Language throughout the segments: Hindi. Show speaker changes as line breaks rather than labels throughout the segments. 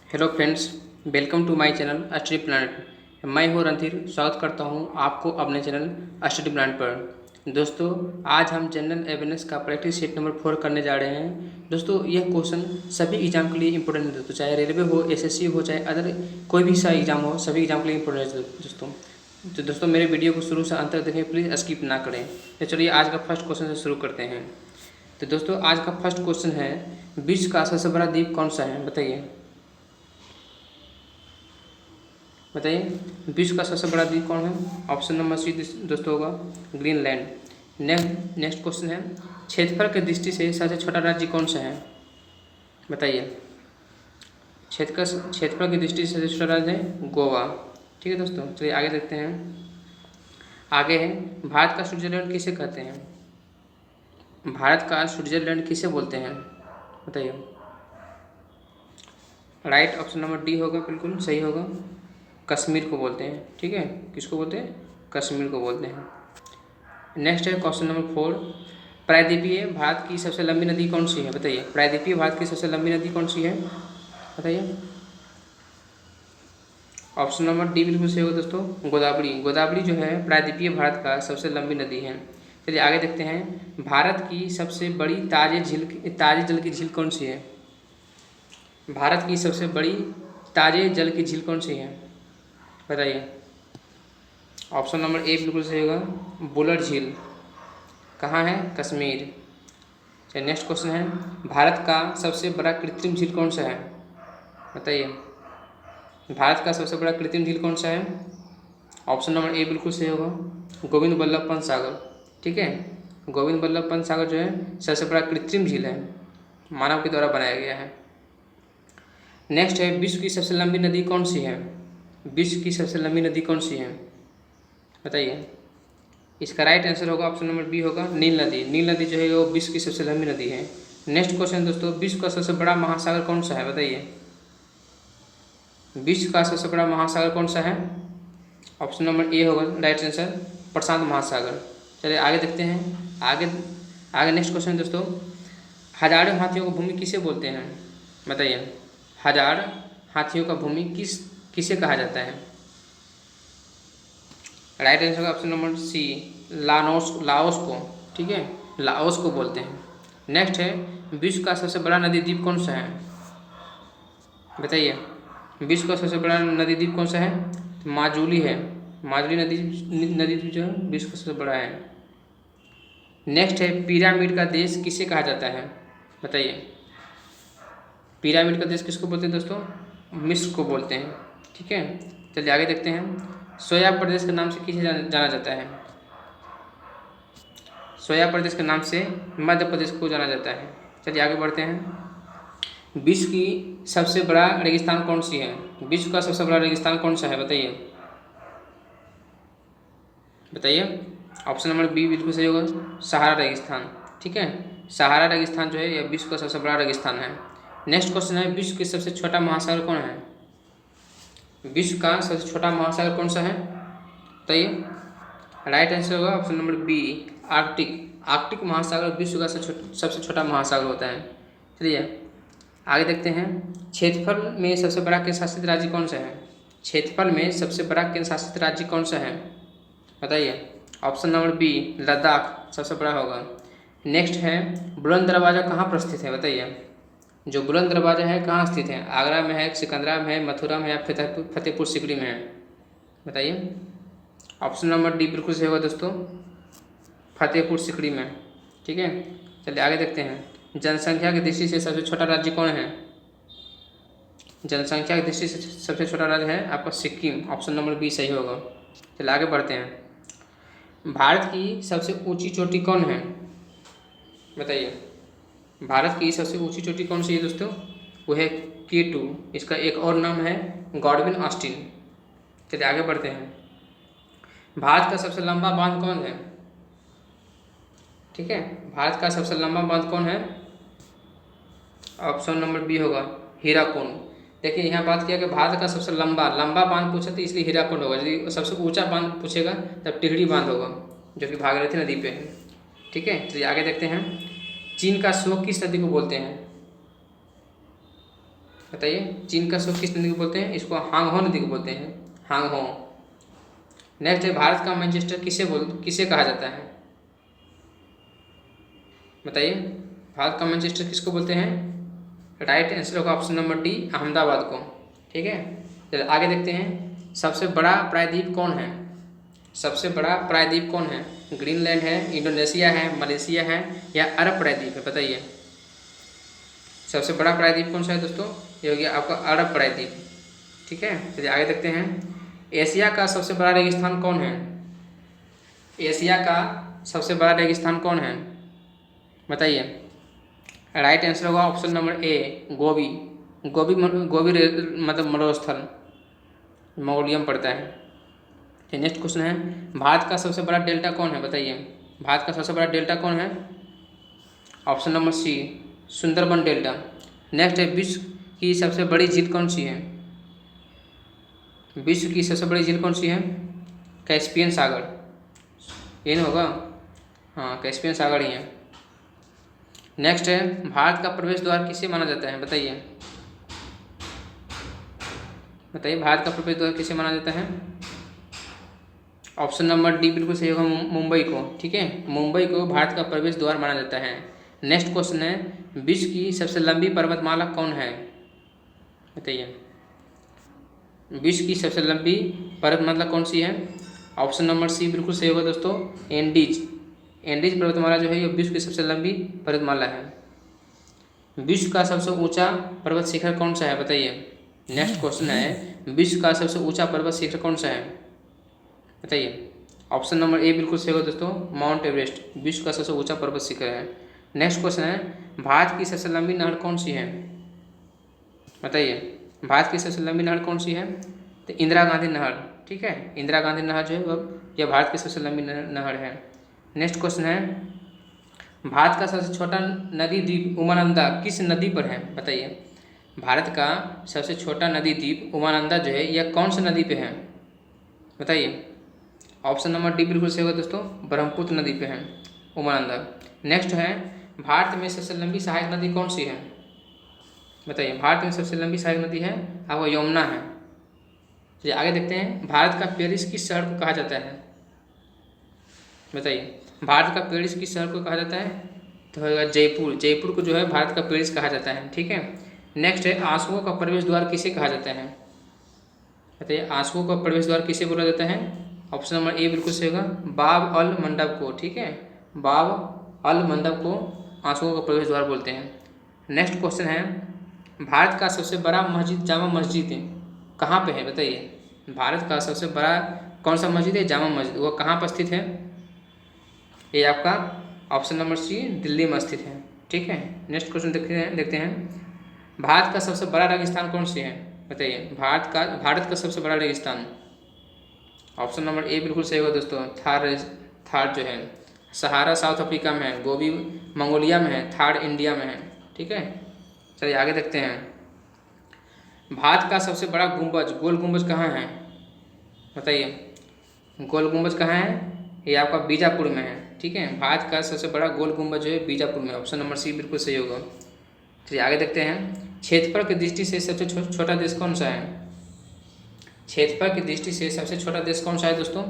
Hello friends, welcome to my channel study planet. मैं हूं रणधीर, स्वागत करता हूं आपको अपने चैनल स्टडी प्लानट पर। दोस्तों, आज हम जनरल अवेयरनेस का प्रैक्टिस सेट नंबर 4 करने जा रहे हैं। दोस्तों, यह क्वेश्चन सभी एग्जाम के लिए इंपॉर्टेंट है दोस्तों, चाहे रेलवे हो, एसएससी हो, चाहे अदर कोई भी सा एग्जाम हो, सभी एग्जाम के लिए इंपॉर्टेंट है दोस्तों। तो दोस्तों, मेरे वीडियो को शुरू से अंत तक देखें, प्लीज़ स्किप ना करें। तो चलिए आज का फर्स्ट क्वेश्चन से शुरू करते हैं। तो दोस्तों, आज का फर्स्ट क्वेश्चन है, विश्व का सबसे बड़ा द्वीप कौन सा है? बताइए बताइए विश्व का सबसे बड़ा द्वीप कौन है? ऑप्शन नंबर सी दोस्तों होगा ग्रीनलैंड। नेक्स्ट क्वेश्चन है, क्षेत्रफल की दृष्टि से सबसे छोटा राज्य कौन सा है? बताइए। क्षेत्रफल की दृष्टि से सबसे छोटा राज्य है गोवा। ठीक है दोस्तों, चलिए आगे देखते हैं। आगे है, भारत का स्विट्जरलैंड किसे कहते हैं? भारत का स्विट्जरलैंड किसे बोलते हैं? बताइए। राइट ऑप्शन नंबर डी होगा, बिल्कुल सही होगा। कश्मीर को बोलते हैं। ठीक है, किसको बोलते हैं? कश्मीर को बोलते हैं। नेक्स्ट है क्वेश्चन नंबर 4, प्रायद्वीपीय भारत की सबसे लंबी नदी कौन सी है? बताइए, प्रायद्वीपीय भारत की सबसे लंबी नदी कौन सी है? बताइए। ऑप्शन नंबर डी बिल्कुल सही होगा दोस्तों, गोदावरी। गोदावरी जो है प्रायद्वीपीय भारत का सबसे लंबी नदी है। चलिए आगे देखते हैं, भारत की सबसे बड़ी ताजे जल की झील कौन सी है? भारत की सबसे बड़ी ताजे जल की झील कौन सी है? बताइए। ऑप्शन नंबर ए बिल्कुल सही होगा, बुलर झील। कहाँ है? कश्मीर। चलिए नेक्स्ट क्वेश्चन है, भारत का सबसे बड़ा कृत्रिम झील कौन सा है? बताइए। भारत का सबसे बड़ा कृत्रिम झील कौन सा है? ऑप्शन नंबर ए बिल्कुल सही होगा, गोविंद बल्लभ पंत सागर। ठीक है, गोविंद बल्लभ पंत सागर जो है सबसे बड़ा कृत्रिम झील है, मानव के द्वारा बनाया गया है। नेक्स्ट है, विश्व की सबसे लंबी नदी कौन सी है? विश्व की सबसे लंबी नदी कौन सी है? बताइए। इसका राइट आंसर होगा ऑप्शन नंबर बी होगा, नील नदी। नील नदी जो है वो विश्व की सबसे लंबी नदी है। नेक्स्ट क्वेश्चन दोस्तों, विश्व का सबसे बड़ा महासागर कौन सा है? बताइए। विश्व का सबसे बड़ा महासागर कौन सा है? ऑप्शन नंबर ए होगा राइट आंसर, प्रशांत महासागर। चलिए आगे देखते हैं। आगे नेक्स्ट क्वेश्चन दोस्तों, हजारों हाथियों को भूमि किसे बोलते हैं? बताइए। हजार हाथियों का भूमि किसे कहा जाता है? राइट आंसर का ऑप्शन नंबर सी, लाओस को। ठीक है, लाओस को बोलते हैं। नेक्स्ट है, विश्व का सबसे बड़ा नदी द्वीप कौन सा है? बताइए। विश्व का सबसे बड़ा नदी द्वीप कौन सा है? माजुली है। माजुली नदी द्वीप जो है विश्व का सबसे बड़ा है। नेक्स्ट है, पिरामिड का देश किसे कहा जाता है? बताइए। पिरामिड का देश किसको बोलते हैं दोस्तों? मिस्र को बोलते हैं। ठीक है, चलिए आगे देखते हैं। सोया प्रदेश के नाम से किसे जाना जाता है? सोया प्रदेश के नाम से मध्य प्रदेश को जाना जाता है। चलिए आगे बढ़ते हैं। विश्व की सबसे बड़ा रेगिस्तान कौन सी है? विश्व का सबसे बड़ा रेगिस्तान कौन सा है? बताइए। बताइए। ऑप्शन नंबर बी बिल्कुल सही होगा, सहारा रेगिस्तान। ठीक है, सहारा रेगिस्तान जो है यह विश्व का सबसे बड़ा रेगिस्तान है। नेक्स्ट क्वेश्चन है, विश्व के सबसे छोटा महासागर कौन है? विश्व का सबसे छोटा महासागर कौन सा है? बताइए। राइट आंसर होगा option number B, Arctic. Arctic महासागर विश्व का सबसे छोटा महासागर होता है। चलिए आगे देखते हैं। क्षेत्रफल में सबसे बड़ा केंद्र शासित राज्य कौन सा है? क्षेत्रफल में सबसे बड़ा केंद्र शासित राज्य कौन सा है? बताइए। ऑप्शन नंबर बी, लद्दाख सबसे बड़ा होगा। नेक्स्ट है, बुलंद दरवाज़ा कहाँ पर स्थित है? बताइए। जो बुलंद दरवाज़ा है कहाँ स्थित है? आगरा में है, सिकंदरा में है, मथुरा में है, फतेहपुर सिकरी में है? बताइए। ऑप्शन नंबर डी बिल्कुल सही होगा दोस्तों, फतेहपुर सिकरी में। ठीक है, चलिए आगे देखते हैं। जनसंख्या की दृष्टि से सबसे छोटा राज्य कौन है? जनसंख्या की दृष्टि से सबसे छोटा राज्य है आपका सिक्किम। ऑप्शन नंबर बी सही होगा। चलिए आगे बढ़ते हैं। भारत की सबसे ऊंची चोटी कौन है? बताइए। भारत की सबसे ऊंची चोटी कौन सी है दोस्तों? वो है K2। इसका एक और नाम है गॉडविन ऑस्टिन। चलिए आगे बढ़ते हैं। भारत का सबसे लंबा बांध कौन है? ठीक है, भारत का सबसे लंबा बांध कौन है? ऑप्शन नंबर बी होगा, हीराकुंड। देखिए यहाँ बात किया कि भारत का सबसे लंबा बांध पूछा तो इसलिए हीराकुंड होगा। यदि सबसे ऊंचा बांध पूछेगा तब टिहरी बांध होगा, जो कि भागीरथी नदी पे है। ठीक है, चलिए आगे देखते हैं। चीन का शोक किस नदी को बोलते हैं? बताइए चीन का स्रोत किस नदी को बोलते हैं? इसको हांगहो नदी को बोलते हैं, हांगहो। नेक्स्ट है भारत का मैनचेस्टर किसे कहा जाता है? बताइए भारत का मैनचेस्टर किसको बोलते हैं? राइट आंसर होगा ऑप्शन नंबर डी, अहमदाबाद को। ठीक है, चलिए आगे देखते हैं। सबसे बड़ा प्रायद्वीप कौन है? सबसे बड़ा प्रायद्वीप कौन है? ग्रीनलैंड है, इंडोनेशिया है, मलेशिया है या अरब प्रायद्वीप है? बताइए सबसे बड़ा प्रायद्वीप कौन सा है दोस्तों? ये हो गया आपका अरब प्रायद्वीप। ठीक है, चलिए आगे देखते हैं। एशिया का सबसे बड़ा रेगिस्तान कौन है? एशिया का सबसे बड़ा रेगिस्तान कौन है? बताइए। राइट आंसर होगा ऑप्शन नंबर ए, गोबी। गोबी मतलब मरुस्थल, मंगोलिया में पड़ता है। तो नेक्स्ट क्वेश्चन है, भारत का सबसे बड़ा डेल्टा कौन है? बताइए भारत का सबसे बड़ा डेल्टा कौन है? Option number C, Sundarban delta. Next है, विश्व की सबसे बड़ी झील कौन सी है? विश्व की सबसे बड़ी झील कौन सी है? कैस्पियन सागर, ये नहीं होगा? हाँ, कैस्पियन सागर ही है। नेक्स्ट है, भारत का प्रवेश द्वार किसे माना जाता है? बताइए बताइए भारत का प्रवेश द्वार किसे माना जाता है? ऑप्शन नंबर डी बिल्कुल सही होगा, मुंबई को। ठीक है, मुंबई को भारत का प्रवेश द्वार माना जाता है। नेक्स्ट क्वेश्चन है, विश्व की सबसे लंबी पर्वतमाला कौन है? बताइए विश्व की सबसे लंबी पर्वतमाला कौन सी है? ऑप्शन नंबर सी बिल्कुल सही होगा दोस्तों, एंडीज। एंडीज पर्वतमाला जो है ये विश्व की सबसे लंबी पर्वतमाला है। विश्व का सबसे ऊंचा पर्वत शिखर कौन सा है? बताइए। नेक्स्ट क्वेश्चन है, विश्व का सबसे ऊंचा पर्वत शिखर कौन सा है? बताइए। ऑप्शन नंबर ए बिल्कुल सही होगा दोस्तों, माउंट एवरेस्ट विश्व का सबसे ऊंचा पर्वत शिखर है। नेक्स्ट क्वेश्चन है, भारत की सबसे लंबी नहर कौन सी है? बताइए भारत की सबसे लंबी नहर कौन सी है? तो इंदिरा गांधी नहर। ठीक है, इंदिरा गांधी नहर जो है वह यह भारत की सबसे लंबी नहर है। नेक्स्ट क्वेश्चन है, भारत का सबसे छोटा नदी द्वीप उमानंदा किस नदी पर है? बताइए भारत का सबसे छोटा नदी द्वीप उमानंदा जो है यह कौन सी नदी पे है? बताइए। ऑप्शन नंबर डी बिल्कुल सही होगा दोस्तों, ब्रह्मपुत्र नदी पे है उमानंदा। नेक्स्ट है, भारत में सबसे लंबी सहायक नदी कौन सी है? बताइए भारत में सबसे लंबी सहायक नदी है आपको यमुना है। चलिए आगे देखते हैं, भारत का पेरिस किस शहर को कहा जाता है? बताइए भारत का पेरिस किस शहर को कहा जाता है? तो होगा जयपुर। जयपुर को जो है भारत का पेरिस कहा जाता है। ठीक है, नेक्स्ट है, आंसुओं का प्रवेश द्वार किसे कहा जाता है? बताइए आंसुओं का प्रवेश द्वार किसे बोला जाता है? ऑप्शन नंबर ए बिल्कुल सही होगा, बाब अल मंडप को। ठीक है, बाब अल मंडप को आंसुओं का प्रवेश द्वार बोलते हैं। नेक्स्ट क्वेश्चन है, भारत का सबसे बड़ा मस्जिद जामा मस्जिद कहाँ पे है? बताइए भारत का सबसे बड़ा कौन सा मस्जिद है? जामा मस्जिद। वो कहाँ पर स्थित है? ये आपका ऑप्शन नंबर सी, दिल्ली में स्थित है। ठीक है, नेक्स्ट क्वेश्चन देखते हैं, भारत का सबसे बड़ा रेगिस्तान कौन सी है? बताइए भारत का सबसे बड़ा रेगिस्तान। ऑप्शन नंबर ए बिल्कुल सही होगा दोस्तों, थार जो है। सहारा साउथ अफ्रीका में है, गोबी मंगोलिया में है, थार इंडिया में है। ठीक है, चलिए आगे देखते हैं, भारत का सबसे बड़ा गुंबज, गोल गुंबज कहाँ है? बताइए गोल गुंबज कहाँ है? ये आपका बीजापुर में है। ठीक है, भारत का सबसे बड़ा गोल गुंबज जो है बीजापुर में। ऑप्शन नंबर सी बिल्कुल सही होगा। चलिए आगे देखते हैं, क्षेत्रफल की दृष्टि से सबसे छोटा देश कौन सा है? क्षेत्रफल की दृष्टि से सबसे छोटा देश कौन सा है दोस्तों?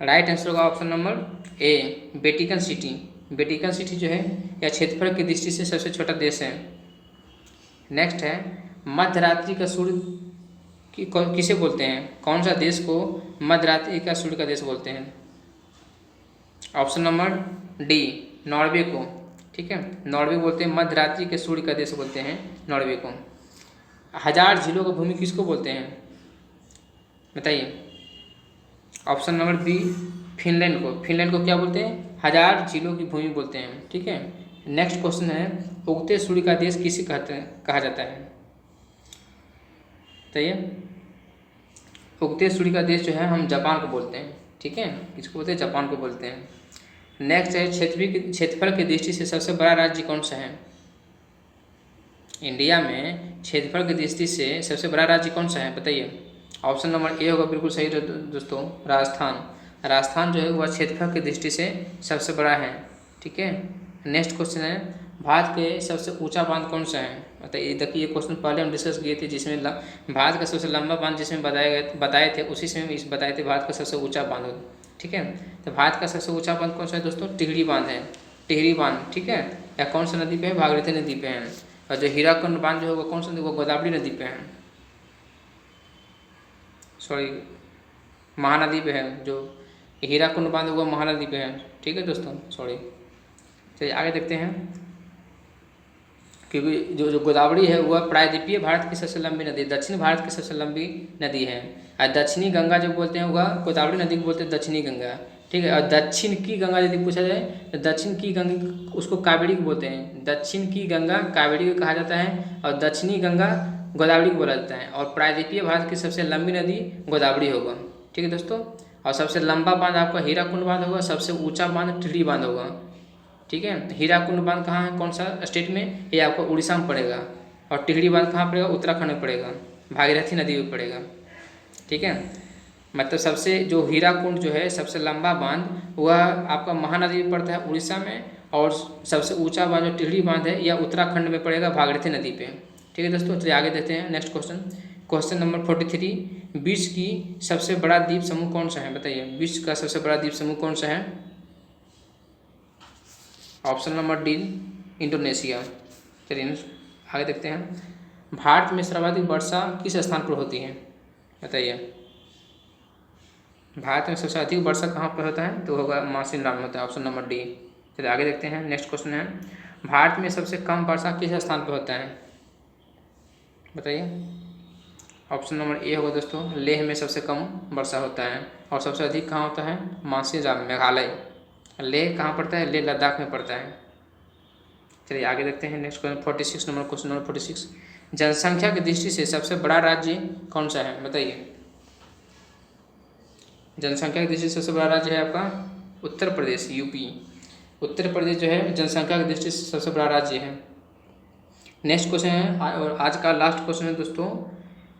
राइट आंसर होगा option number A, Vatican city. Vatican city जो है यह क्षेत्रफल की दृष्टि से सबसे छोटा देश है। नेक्स्ट है, मध्यरात्रि का सूर्य किसे बोलते हैं? कौन सा देश को मध्यरात्रि का सूर्य का देश बोलते हैं? ऑप्शन नंबर डी, नॉर्वे को। ठीक है, नॉर्वे बोलते हैं, मध्यरात्रि के सूर्य का देश बोलते हैं नॉर्वे को। 1000 झीलों का भूमि किसको बोलते हैं? बताइए। ऑप्शन नंबर बी, फिनलैंड को। फिनलैंड को क्या बोलते हैं? 1000 झीलों की भूमि बोलते हैं। ठीक है, नेक्स्ट क्वेश्चन है, उगते सूर्य का देश किसे कहा जाता है? बताइए उगते सूर्य का देश जो है हम जापान को बोलते हैं। ठीक है, किसको बोलते हैं? जापान को बोलते हैं। नेक्स्ट है, क्षेत्रफल की दृष्टि से सबसे बड़ा राज्य कौन सा है? इंडिया में क्षेत्रफल की दृष्टि से सबसे बड़ा राज्य कौन सा है? बताइए। ऑप्शन नंबर ए होगा बिल्कुल सही दोस्तों, राजस्थान। राजस्थान जो है वह क्षेत्रफल की दृष्टि से सबसे बड़ा है। ठीक है, नेक्स्ट क्वेश्चन है, भारत के सबसे ऊंचा बांध कौन सा है? बताइए। देखिए, ये क्वेश्चन पहले हम डिस्कस किए थे, जिसमें भारत का सबसे लंबा बांध जिसमें बताए थे, उसी से हम इस बताए थे भारत का सबसे ऊंचा बांध। ठीक है, तो भारत का सबसे ऊंचा बांध कौन सा है दोस्तों? टिहरी बांध है, टिहरी बांध। ठीक है, या कौन सा नदी पे है? भागीरथी नदी पे है। और जो हीराकुंड बांध जो होगा कौन सा नदी? वो गोदावरी नदी पे है, सॉरी महानदी पे है। जो हीराकुंड बांध होगा महानदी पे है। ठीक है दोस्तों, सॉरी। चलिए आगे देखते हैं, क्योंकि जो गोदावरी है वह प्रायद्वीपीय भारत की सबसे लंबी नदी, दक्षिण भारत की सबसे लंबी नदी है। और दक्षिणी गंगा जो बोलते हैं वह गोदावरी नदी को बोलते हैं दक्षिणी गंगा। ठीक है, और दक्षिण की गंगा यदि पूछा जाए तो दक्षिण की गंगा उसको कावेरी को बोलते हैं। दक्षिण की गंगा कावेरी को कहा जाता है, और दक्षिणी गंगा गोदावरी को बोला जाता है। और प्रायद्वीपीय भारत की सबसे लंबी नदी गोदावरी होगा। ठीक है दोस्तों, और सबसे लंबा बांध आपका हीराकुंड बांध होगा, सबसे ऊंचा बांध टिहरी बांध होगा। ठीक है, हीराकुंड बांध कहाँ है, कौन सा स्टेट में? ये आपको उड़ीसा में पड़ेगा। और टिहरी बांध कहाँ पड़ेगा? उत्तराखंड में पड़ेगा, भागीरथी नदी में पड़ेगा। ठीक है, मतलब सबसे जो हीराकुंड जो है सबसे लंबा बांध वह आपका महानदी में पड़ता है उड़ीसा में, और सबसे ऊंचा बांध जो टिहरी बांध है यह उत्तराखंड में पड़ेगा, भागीरथी नदी पे। ठीक है दोस्तों, चलिए आगे देखते हैं नेक्स्ट क्वेश्चन। क्वेश्चन नंबर 43, विश्व की सबसे बड़ा द्वीप समूह कौन सा है? बताइए, विश्व का सबसे बड़ा द्वीप समूह कौन सा है? Option number D, Indonesia. चलिए आगे देखते हैं, भारत में सर्वाधिक वर्षा किस स्थान पर होती है? बताइए, भारत में सबसे अधिक वर्षा कहाँ पर होता है? तो होगा मासिनराम में होता है, ऑप्शन नंबर डी। चलिए आगे देखते हैं, नेक्स्ट क्वेश्चन है, भारत में सबसे कम वर्षा किस स्थान पर होता है? बताइए। ऑप्शन नंबर ए होगा दोस्तों, लेह में सबसे कम वर्षा होता है। और सबसे अधिक कहाँ होता है? मासिनराम, मेघालय। लेह कहाँ पड़ता है? लेह लद्दाख में पड़ता है। चलिए आगे देखते हैं next question 46 number, question number 46, जनसंख्या की दृष्टि से सबसे बड़ा राज्य कौन सा है? बताइए, जनसंख्या की दृष्टि से सबसे बड़ा राज्य है आपका उत्तर प्रदेश, यूपी। उत्तर प्रदेश जो है जनसंख्या की दृष्टि से सबसे बड़ा राज्य है। नेक्स्ट क्वेश्चन है, और आज का लास्ट क्वेश्चन है दोस्तों,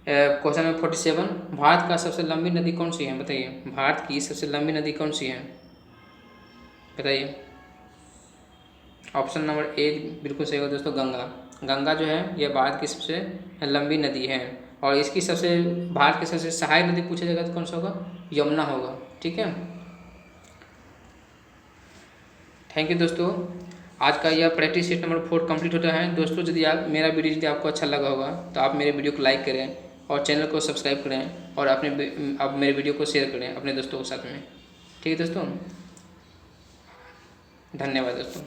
क्वेश्चन नंबर 47, भारत का सबसे लंबी नदी कौन सी है? बताइए, भारत की सबसे लंबी नदी कौन सी है? बताइए। ऑप्शन नंबर ए बिल्कुल सही होगा दोस्तों, गंगा। गंगा जो है यह भारत की सबसे लंबी नदी है। और इसकी सबसे भारत की सबसे सहायक नदी पूछा जाएगा तो कौन सा होगा? यमुना होगा। ठीक है, थैंक यू दोस्तों। आज का यह प्रैक्टिस सेट नंबर 4 कंप्लीट होता है। दोस्तों यदि मेरा वीडियो यदि आपको अच्छा लगा होगा तो आप मेरे वीडियो को लाइक करें और चैनल को सब्सक्राइब करें, और आप मेरे वीडियो को शेयर करें अपने दोस्तों के साथ में। ठीक है दोस्तों, धन्यवाद दोस्तों।